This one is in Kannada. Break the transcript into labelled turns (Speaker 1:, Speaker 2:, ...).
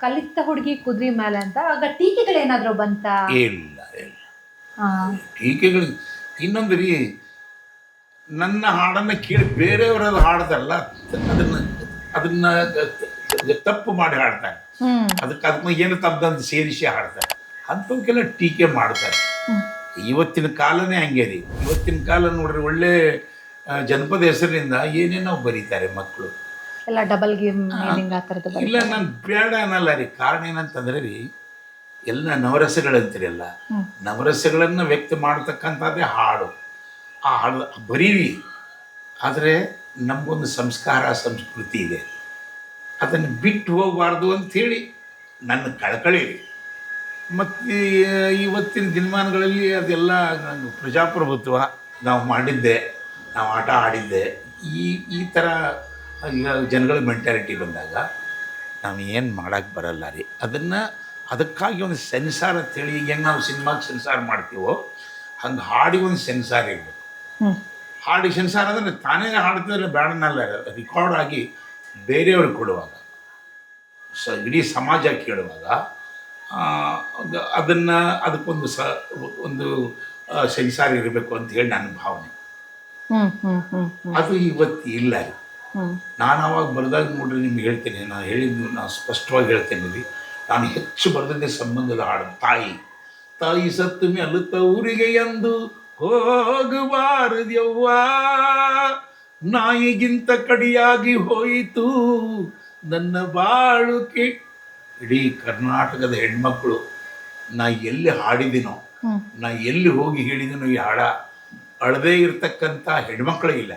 Speaker 1: ಕಲಿತ ಹುಡುಗಿ ಕುದುರೆ ಮೇಲೆ ಅಂತ ಆಗ ಟೀಕೆಗಳೇನಾದ್ರೂ ಬಂತಾ?
Speaker 2: ಇಲ್ಲ ಇಲ್ಲ
Speaker 1: ಹಾ.
Speaker 2: ಟೀಕೆಗಳು ಇನ್ನೊಂದು ರೀ, ನನ್ನ ಹಾಡನ್ನು ಕೇಳಿ ಬೇರೆಯವರೆಲ್ಲ ಹಾಡ್ದಲ್ಲ, ಅದನ್ನು ಅದನ್ನ ತಪ್ಪು ಮಾಡಿ ಹಾಡ್ತಾರೆ. ಅದಕ್ಕೆ ಏನು ತಪ್ಪದಂತ ಸೇರಿಸಿ ಹಾಡ್ತಾರೆ. ಅಂಥವಕ್ಕೆಲ್ಲ ಟೀಕೆ ಮಾಡ್ತಾರೆ. ಇವತ್ತಿನ ಕಾಲನೇ ಹಂಗೆ ರೀ. ಇವತ್ತಿನ ಕಾಲ ನೋಡ್ರಿ, ಒಳ್ಳೆ ಜನಪದ ಹೆಸರಿನಿಂದ ಏನೇನೋ ಬರೀತಾರೆ ಮಕ್ಕಳು.
Speaker 1: ಎಲ್ಲ ಡಬಲ್ ಗೇಮ್ ಮೀನಿಂಗ್ ಆ ಥರದ್ದು.
Speaker 2: ಇಲ್ಲ, ನಾನು ಬೇಡ ಅನ್ನಲ್ಲ ರೀ. ಕಾರಣ ಏನಂತಂದ್ರೆ ರೀ, ಎಲ್ಲ ನವರಸಗಳಂತೀರಲ್ಲ, ನವರಸಗಳನ್ನು ವ್ಯಕ್ತ ಮಾಡ್ತಕ್ಕಂಥದ್ದೇ ಹಾಡು. ಆ ಹಾಡು ಬರೀರಿ, ಆದರೆ ನಮಗೊಂದು ಸಂಸ್ಕಾರ ಸಂಸ್ಕೃತಿ ಇದೆ, ಅದನ್ನು ಬಿಟ್ಟು ಹೋಗಬಾರ್ದು ಅಂಥೇಳಿ ನನ್ನ ಕಳಕಳಿ ರೀ. ಮತ್ತು ಇವತ್ತಿನ ದಿನಮಾನಗಳಲ್ಲಿ ಅದೆಲ್ಲ ಪ್ರಜಾಪ್ರಭುತ್ವ, ನಾವು ಮಾಡಿದ್ದೆ, ನಾವು ಆಟ ಆಡಿದ್ದೆ, ಈ ಥರ ಈಗ ಜನಗಳ ಮೆಂಟಾಲಿಟಿ ಬಂದಾಗ ನಾವು ಏನು ಮಾಡೋಕ್ಕೆ ಬರಲ್ಲ ರೀ. ಅದಕ್ಕಾಗಿ ಒಂದು ಸೆನ್ಸಾರ್ ಅಂತೇಳಿ, ಈಗ ಹೆಂಗೆ ನಾವು ಸಿನಿಮಾಗೆ ಸೆನ್ಸಾರ್ ಮಾಡ್ತೀವೋ ಹಂಗೆ ಹಾಡಿಗೆ ಒಂದು ಸೆನ್ಸಾರ್ ಇರಬೇಕು. ಹಾಡಿಗೆ ಸೆನ್ಸಾರ್ ಅಂದರೆ ತಾನೇ ಹಾಡ್ತಿದ್ರೆ ಬೇಡನಲ್ಲ, ರೆಕಾರ್ಡ್ ಆಗಿ ಬೇರೆಯವ್ರಿಗೆ ಕೊಡುವಾಗ, ಇಡೀ ಸಮಾಜ ಕೇಳುವಾಗ ಅದಕ್ಕೊಂದು ಒಂದು ಸೆನ್ಸಾರ್ ಇರಬೇಕು ಅಂತ ಹೇಳಿ ನನ್ನ ಭಾವನೆ. ಅದು ಇವತ್ತು ಇಲ್ಲ ರೀ. ನಾನು ಅವಾಗ ಬರೆದಾಗ ನೋಡ್ರಿ, ನಿಮ್ಗೆ ಹೇಳ್ತೇನೆ, ನಾನು ಹೇಳಿದ್ದು ನಾನು ಸ್ಪಷ್ಟವಾಗಿ ಹೇಳ್ತೇನೆ ರೀ. ನಾನು ಹೆಚ್ಚು ಬರೆದದ್ದೇ ಸಂಬಂಧದ ಹಾಡು. ತಾಯಿ ಸತ್ತು ಮೇಲೆ ತವರಿಗೆ ಎಂದು ಹೋಗಬಾರದ್ಯವ್ವ, ನಾಯಿಗಿಂತ ಕಡಿಯಾಗಿ ಹೋಯಿತು ನನ್ನ ಬಾಳುಕೆ. ಇಡೀ ಕರ್ನಾಟಕದ ಹೆಣ್ಮಕ್ಳು, ನಾ ಎಲ್ಲಿ ಹಾಡಿದಿನೋ, ನಾ ಎಲ್ಲಿ ಹೋಗಿ ಹೇಳಿದಿನೋ ಈ ಹಾಡ, ಅಳದೇ ಇರ್ತಕ್ಕಂಥ ಹೆಣ್ಮಕ್ಳೇ ಇಲ್ಲ.